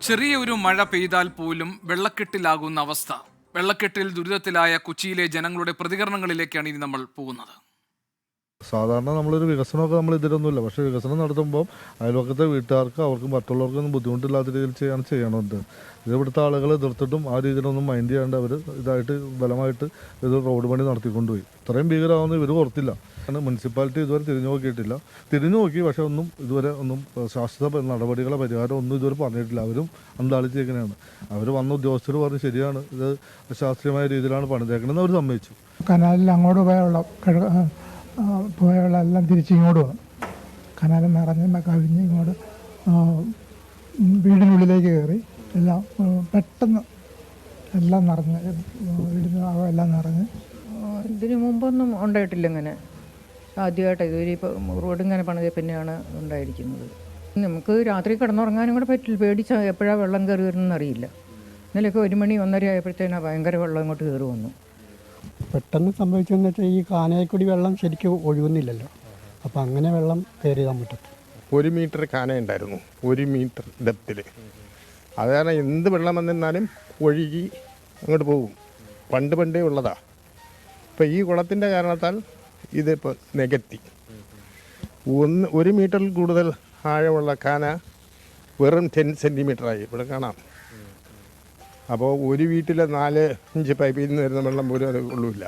ചെറിയൊരു മഴ പെയ്താൽ പോലും വെള്ളക്കെട്ടിലാകുന്ന അവസ്ഥ. വെള്ളക്കെട്ടിൽ ദുരിതത്തിലായ കൊച്ചിയിലെ ജനങ്ങളുടെ പ്രതികരണങ്ങളിലേക്കാണ് ഇനി നമ്മൾ പോകുന്നത്. സാധാരണ നമ്മളൊരു വികസനമൊക്കെ നമ്മൾ ഇതിലൊന്നുമില്ല, പക്ഷേ വികസനം നടത്തുമ്പോൾ അയൽവക്കത്തെ വീട്ടുകാർക്ക് അവർക്കും മറ്റുള്ളവർക്കൊന്നും ബുദ്ധിമുട്ടില്ലാത്ത രീതിയിൽ ചെയ്യണമുണ്ട്. ഇത് ഇവിടുത്തെ ആളുകൾ എതിർത്തിട്ടും ആ രീതിയിലൊന്നും മൈൻഡ് ചെയ്യാണ്ട് അവർ ഇതായിട്ട് ബലമായിട്ട് ഇത് റോഡ് പണി നടത്തിക്കൊണ്ടുപോയി. ഇത്രയും ഭീകരമാവുന്ന ഇവർ ഓർത്തില്ല. മുനിസിപ്പാലിറ്റി ഇതുവരെ തിരിഞ്ഞു നോക്കിയിട്ടില്ല. തിരിഞ്ഞു നോക്കി, പക്ഷേ ഒന്നും ഇതുവരെ ഒന്നും ശാശ്വത നടപടികളെ പരിഹാരം ഒന്നും ഇതുവരെ പറഞ്ഞിട്ടില്ല. അവരും അന്താളിച്ചേക്കനെയാണ്. അവർ വന്ന ഉദ്യോഗസ്ഥർ പറഞ്ഞ് ശരിയാണ്, ഇത് ശാസ്ത്രീയമായ രീതിയിലാണ് പണിതേക്കണമെന്ന് അവർ സമ്മതിച്ചു. കനാലിൽ അങ്ങോട്ട് പോയ വെള്ളം എല്ലാം തിരിച്ചിങ്ങോട്ട് വന്നു. കനാലിൽ നിറഞ്ഞ കവിഞ്ഞ് ഇങ്ങോട്ട് വീടിനുള്ളിലേക്ക് കയറി. എല്ലാം പെട്ടെന്ന് എല്ലാം നിറഞ്ഞ് വീടിന് എല്ലാം നിറഞ്ഞ്. ഇതിന് മുമ്പൊന്നും ഉണ്ടായിട്ടില്ല ഇങ്ങനെ. ആദ്യമായിട്ട് ഇതുവരെ ഇപ്പോൾ റോഡ് ഇങ്ങനെ പണിത് പിന്നെയാണ് ഉണ്ടായിരിക്കുന്നത്. നമുക്ക് രാത്രി കിടന്നുറങ്ങാനും കൂടെ പറ്റില്ല. പേടിച്ചാൽ എപ്പോഴാണ് വെള്ളം കയറി വരുന്നതെന്ന് അറിയില്ല. ഇന്നലെയൊക്കെ 1 മണി 1:30 ആയപ്പോഴത്തേനാണ് ഭയങ്കര വെള്ളം ഇങ്ങോട്ട് കയറി വന്നു. പെട്ടെന്ന് സംഭവിച്ചതെന്ന് വെച്ചാൽ ഈ കാനയിൽക്കൂടി വെള്ളം ശരിക്കും ഒഴുകുന്നില്ലല്ലോ. അപ്പം അങ്ങനെ വെള്ളം കയറിയതാൻ മുറ്റത്ത് 1 മീറ്റർ കാന ഉണ്ടായിരുന്നു, 1 മീറ്റർ ഡെപ്തിൽ. അത് കാരണം എന്ത് വെള്ളം വന്നിരുന്നാലും ഒഴുകി അങ്ങോട്ട് പോകും. പണ്ടേ ഉള്ളതാ. ഇപ്പം ഈ കുളത്തിൻ്റെ കാരണത്താൽ ഇതിപ്പോൾ നികത്തി. 1 മീറ്ററിൽ കൂടുതൽ ആഴമുള്ള കാന വെറും 10 സെൻറ്റിമീറ്ററായി ഇവിടെ കാണാം. അപ്പോൾ ഒരു വീട്ടിലെ 4-5 പൈപ്പിൽ നിന്ന് വരുന്ന വെള്ളം പോലും അത് കൊള്ളില്ല.